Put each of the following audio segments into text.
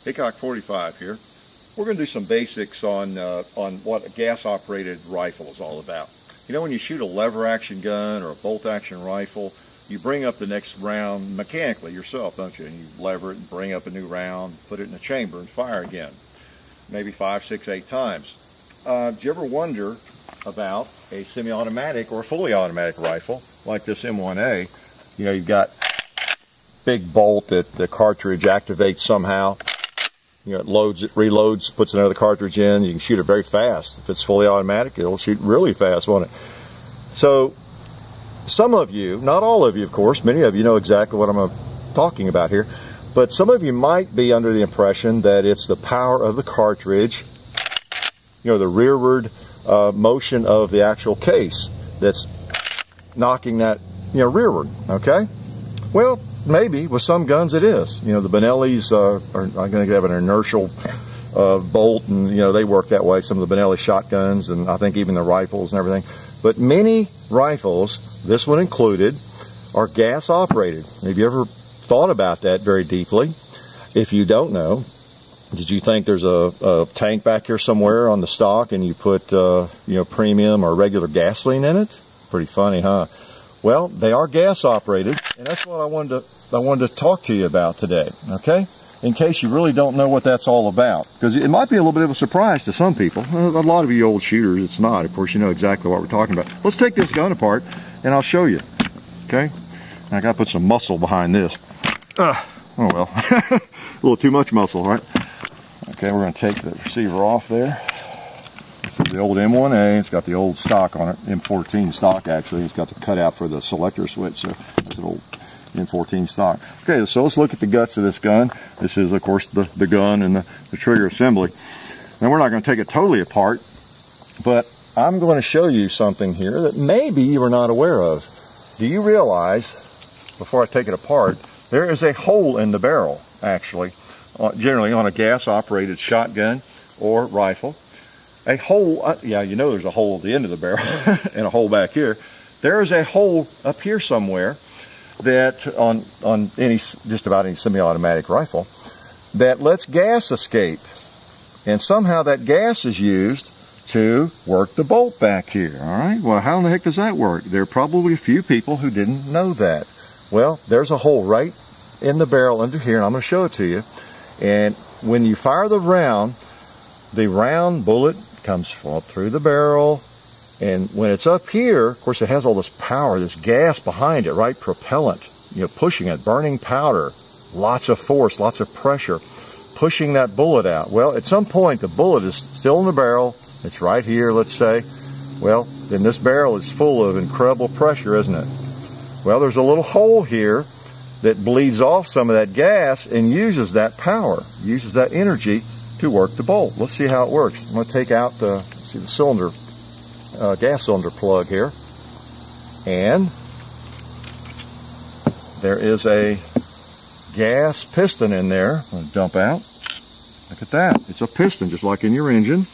Hickok 45 here. We're going to do some basics on what a gas-operated rifle is all about. You know, when you shoot a lever-action gun or a bolt-action rifle, you bring up the next round mechanically yourself, don't you? And you lever it and bring up a new round, put it in the chamber and fire again. Maybe 5, 6, 8 times. Do you ever wonder about a semi-automatic or a fully automatic rifle like this M1A? You know, you've got big bolt that the cartridge activates somehow. You know, it loads, it reloads, puts another cartridge in. You can shoot it very fast. If it's fully automatic, it'll shoot really fast, won't it? So, some of you, not all of you, of course, many of you know exactly what I'm talking about here, but some of you might be under the impression that it's the power of the cartridge, you know, the rearward motion of the actual case that's knocking that, you know, rearward, okay? Well, maybe with some guns it is. You know, the Benellis are going to have an inertial bolt, and you know they work that way. Some of the Benelli shotguns, and I think even the rifles and everything. But many rifles, this one included, are gas operated. Have you ever thought about that very deeply? If you don't know, did you think there's a tank back here somewhere on the stock, and you put you know, premium or regular gasoline in it? Pretty funny, huh? Well, they are gas operated, and that's what I wanted to talk to you about today, okay? In case you really don't know what that's all about, because it might be a little bit of a surprise to some people. A lot of you old shooters, it's not. Of course, you know exactly what we're talking about. Let's take this gun apart, and I'll show you, okay? I got to put some muscle behind this. Oh well, a little too much muscle, right? Okay, we're going to take the receiver off there. This is the old M1A. It's got the old stock on it, M14 stock actually. It's got the cutout for the selector switch, so it's an old M14 stock. Okay, so let's look at the guts of this gun. This is, of course, the gun and the trigger assembly. Now, we're not going to take it totally apart, but I'm going to show you something here that maybe you were not aware of. Do you realize, before I take it apart, there is a hole in the barrel, actually, generally on a gas-operated shotgun or rifle. A hole, yeah, you know there's a hole at the end of the barrel and a hole back here. There is a hole up here somewhere that on any, just about any semi-automatic rifle, that lets gas escape. And somehow that gas is used to work the bolt back here, all right? Well, how in the heck does that work? There are probably a few people who didn't know that. Well, there's a hole right in the barrel under here, and I'm going to show it to you. And when you fire the round bullet comes through the barrel, and when it's up here, of course, it has all this power, this gas behind it, right? Propellant, you know, pushing it, burning powder, lots of force, lots of pressure, pushing that bullet out. Well, at some point, the bullet is still in the barrel. It's right here, let's say. Well, then this barrel is full of incredible pressure, isn't it? Well, there's a little hole here that bleeds off some of that gas and uses that power, uses that energy to work the bolt. Let's see how it works. I'm going to take out the cylinder, gas cylinder plug here, and there is a gas piston in there. I'm going to dump out. Look at that. It's a piston, just like in your engine,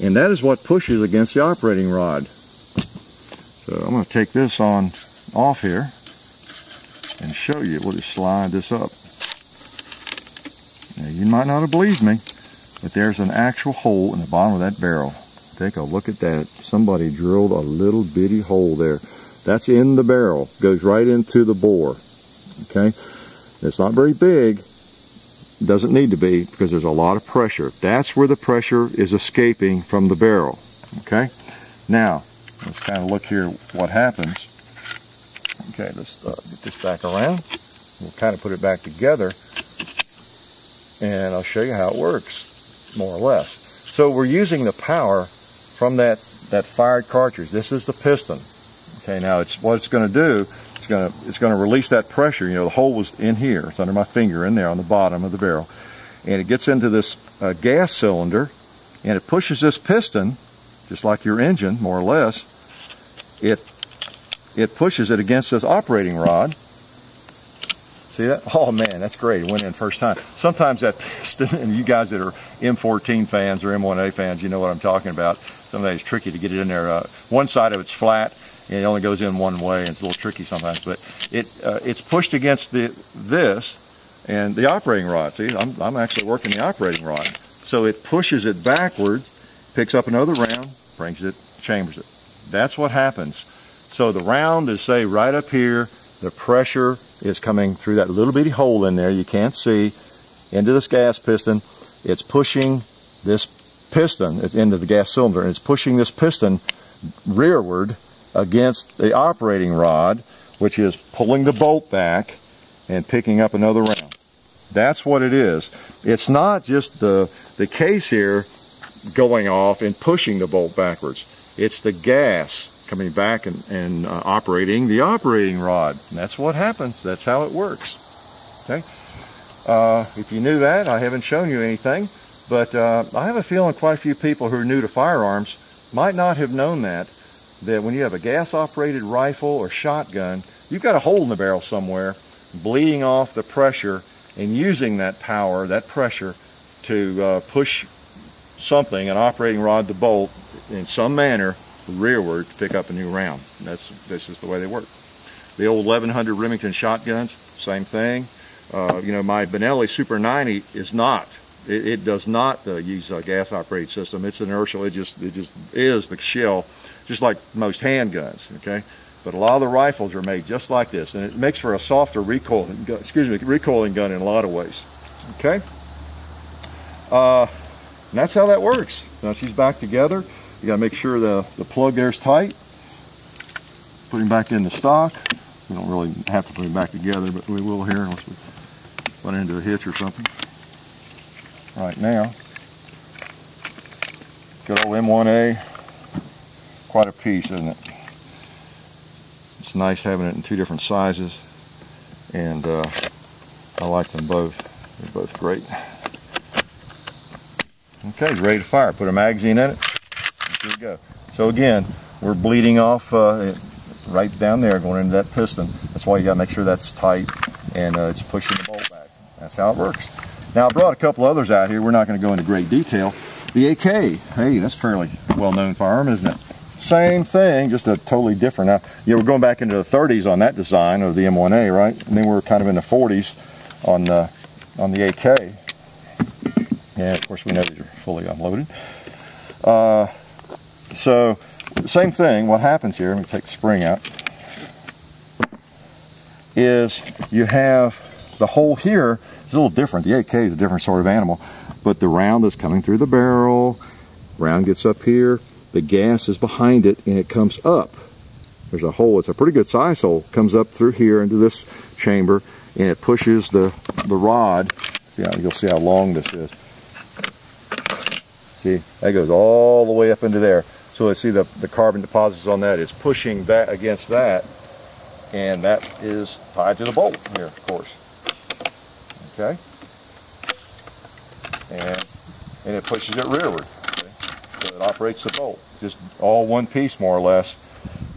and that is what pushes against the operating rod. So I'm going to take this off here and show you. We'll just slide this up. Now, you might not have believed me, but there's an actual hole in the bottom of that barrel. Take a look at that. Somebody drilled a little bitty hole there. That's in the barrel. Goes right into the bore. Okay? It's not very big. Doesn't need to be, because there's a lot of pressure. That's where the pressure is escaping from the barrel. Okay? Now, let's kind of look here what happens. Okay, let's get this back around. We'll kind of put it back together, and I'll show you how it works, more or less. So we're using the power from that fired cartridge. This is the piston. Okay, now what it's going to do, it's going to release that pressure. You know, the hole was in here. It's under my finger in there on the bottom of the barrel, and it gets into this gas cylinder, and it pushes this piston, just like your engine, more or less. It pushes it against this operating rod. See that? Oh man, that's great. It went in first time. Sometimes that piston, and you guys that are M14 fans or M1A fans, you know what I'm talking about. Sometimes it's tricky to get it in there. One side of it's flat, and it only goes in one way, and it's a little tricky sometimes. But it's pushed against this and the operating rod. See, I'm actually working the operating rod. So it pushes it backward, picks up another round, brings it, chambers it. That's what happens. So the round is, say, right up here. The pressure is coming through that little bitty hole in there you can't see into this gas piston. It's pushing this piston, it's into the gas cylinder, and it's pushing this piston rearward against the operating rod, which is pulling the bolt back and picking up another round. That's what it is. It's not just the case here going off and pushing the bolt backwards. It's the gas coming back and operating the operating rod. And that's what happens. That's how it works. Okay. If you knew that, I haven't shown you anything, but I have a feeling quite a few people who are new to firearms might not have known that when you have a gas-operated rifle or shotgun, you've got a hole in the barrel somewhere, bleeding off the pressure and using that power, that pressure, to push something, an operating rod to bolt, in some manner, rearward to pick up a new round. This is the way they work. The old 1100 Remington shotguns, same thing. You know, my Benelli Super 90 is not. It does not use a gas-operated system. It's inertial. It just is the shell, just like most handguns. Okay, but a lot of the rifles are made just like this, and it makes for a softer recoiling gun in a lot of ways. Okay, and that's how that works. Now she's back together. You got to make sure the plug there is tight. Put him back in the stock. We don't really have to put him back together, but we will here unless we run into a hitch or something. Right now, good old M1A, quite a piece, isn't it? It's nice having it in two different sizes, and I like them both. They're both great. Okay, ready to fire. Put a magazine in it. Here we go. So again, we're bleeding off right down there, going into that piston. That's why you got to make sure that's tight and it's pushing the bolt back. That's how it works. Now I brought a couple others out here. We're not going to go into great detail. The AK, hey, that's fairly well-known firearm, isn't it? Same thing, just a totally different. Now, yeah, we're going back into the 30s on that design of the M1A, right? And then we're kind of in the 40s on the AK. Yeah, of course we know these are fully unloaded. So, same thing. What happens here? Let me take the spring out. Is you have the hole here. It's a little different. The AK is a different sort of animal, but the round is coming through the barrel. Round gets up here. The gas is behind it, and it comes up. There's a hole. It's a pretty good size hole. Comes up through here into this chamber, and it pushes the rod. See how you'll see how long this is. See, that goes all the way up into there. So let's see the carbon deposits on that is pushing back against that, and that is tied to the bolt here, of course. Okay, and it pushes it rearward. Okay? So it operates the bolt, just all one piece more or less,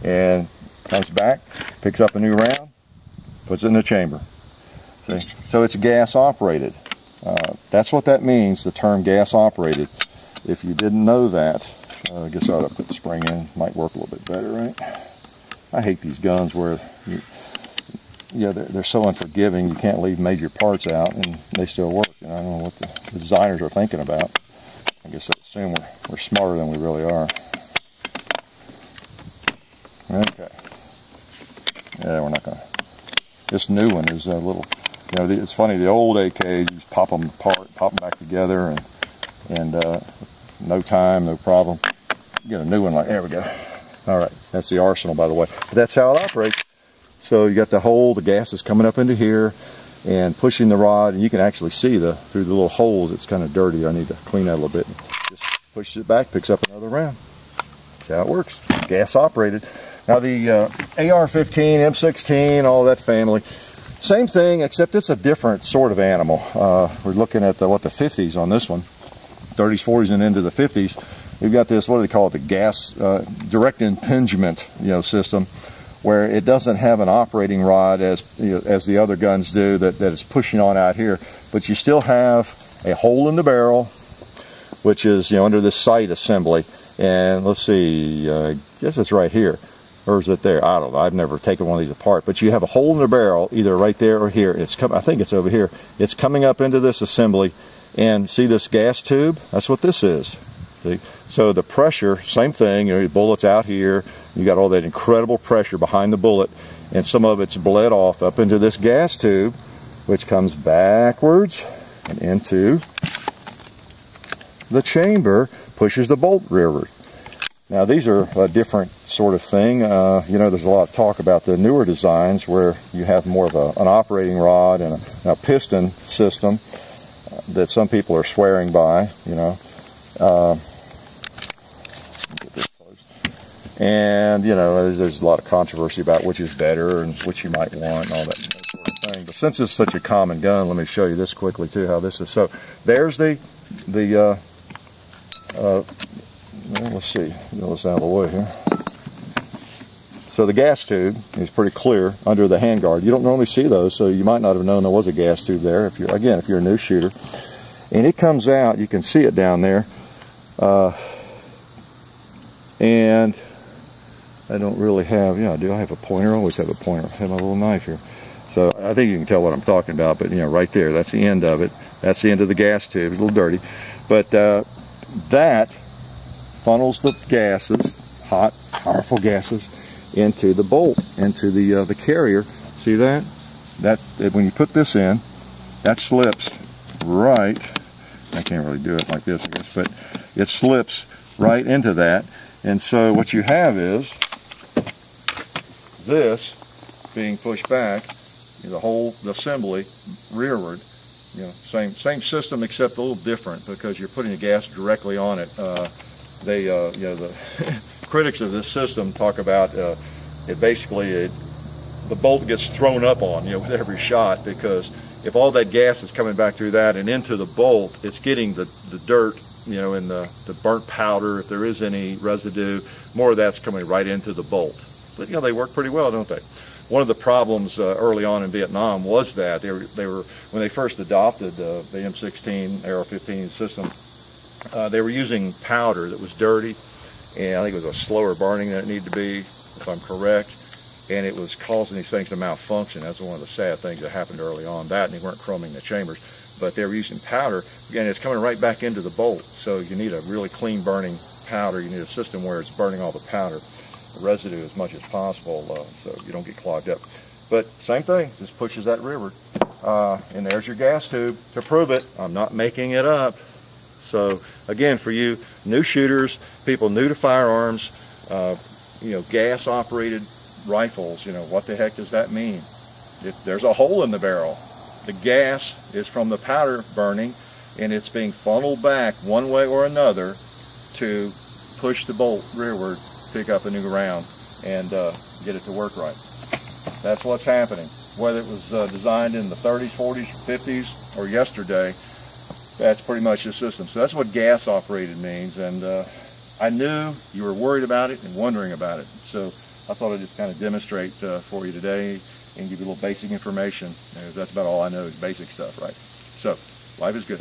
and comes back, picks up a new round, puts it in the chamber. See? So it's gas operated. That's what that means, the term gas operated. If you didn't know that, I guess I ought to put the spring in. Might work a little bit better, right? I hate these guns where they're so unforgiving. You can't leave major parts out and they still work. And I don't know what the designers are thinking about. I guess they assume we're smarter than we really are. Okay. Yeah, we're not gonna. This new one is a little. You know, it's funny. The old AKs, you just pop them apart, pop them back together, and no time, no problem. You get a new one like, there we go. All right, that's the Arsenal, by the way. But that's how it operates. So you got the hole, the gas is coming up into here and pushing the rod, and you can actually see through the little holes. It's kind of dirty. I need to clean that a little bit. Just pushes it back, picks up another round. That's how it works. Gas operated. Now the AR-15, M16, all that family, same thing, except it's a different sort of animal. We're looking at the 50s on this one. 30s, 40s, and into the 50s. We've got this, what do they call it, the gas direct impingement, system, where it doesn't have an operating rod as the other guns do that it's pushing on out here, but you still have a hole in the barrel, which is under this sight assembly. And let's see, I guess it's right here. or is it there? I don't know. I've never taken one of these apart. But you have a hole in the barrel, either right there or here. I think it's over here. It's coming up into this assembly. And see this gas tube? That's what this is. See? So the pressure, same thing. You know, your bullet's out here. You got all that incredible pressure behind the bullet. And some of it's bled off up into this gas tube, which comes backwards and into the chamber, pushes the bolt rearward. Now these are a different sort of thing. You know, there's a lot of talk about the newer designs where you have more of an operating rod and a piston system that some people are swearing by, you know. Get this close. And, you know, there's a lot of controversy about which is better and which you might want and all that sort of thing. But since it's such a common gun, let me show you this quickly too, how this is. So there's well, let's see, get this out of the way here. So the gas tube is pretty clear under the handguard. You don't normally see those, so you might not have known there was a gas tube there, if you're a new shooter. And it comes out, you can see it down there. And I don't really have, yeah, do I have a pointer? I always have a pointer. I have my little knife here. So I think you can tell what I'm talking about, but you know, right there, that's the end of it. That's the end of the gas tube. It's a little dirty. But that funnels the gases, hot, powerful gases, into the bolt, into the carrier. See that? That when you put this in, that slips right. I can't really do it like this, I guess, but it slips right into that. And so what you have is this being pushed back, the whole assembly rearward. You know, same system except a little different because you're putting the gas directly on it. You know, the critics of this system talk about the bolt gets thrown up on you with every shot, because if all that gas is coming back through that and into the bolt, it's getting the dirt, you know, and the burnt powder, if there is any residue, more of that's coming right into the bolt. But you know, they work pretty well, don't they? One of the problems early on in Vietnam was that they were when they first adopted the M16 AR-15 system, they were using powder that was dirty, and I think it was a slower burning than it needed to be, if I'm correct, and it was causing these things to malfunction. That's one of the sad things that happened early on. That, and they weren't chroming the chambers, but they were using powder, and it's coming right back into the bolt. So you need a really clean burning powder. You need a system where it's burning all the powder, the residue, as much as possible, so you don't get clogged up. But same thing, just pushes that rearward. And there's your gas tube to prove it. I'm not making it up. So again, for you new shooters, people new to firearms, you know, gas operated rifles, you know, what the heck does that mean? If there's a hole in the barrel, the gas is from the powder burning, and it's being funneled back one way or another to push the bolt rearward, pick up a new round, and get it to work right. That's what's happening. Whether it was designed in the 30s, 40s, 50s, or yesterday, that's pretty much the system. So that's what gas operated means, and I knew you were worried about it and wondering about it. So I thought I'd just kind of demonstrate for you today and give you a little basic information. That's about all I know is basic stuff, right? So life is good.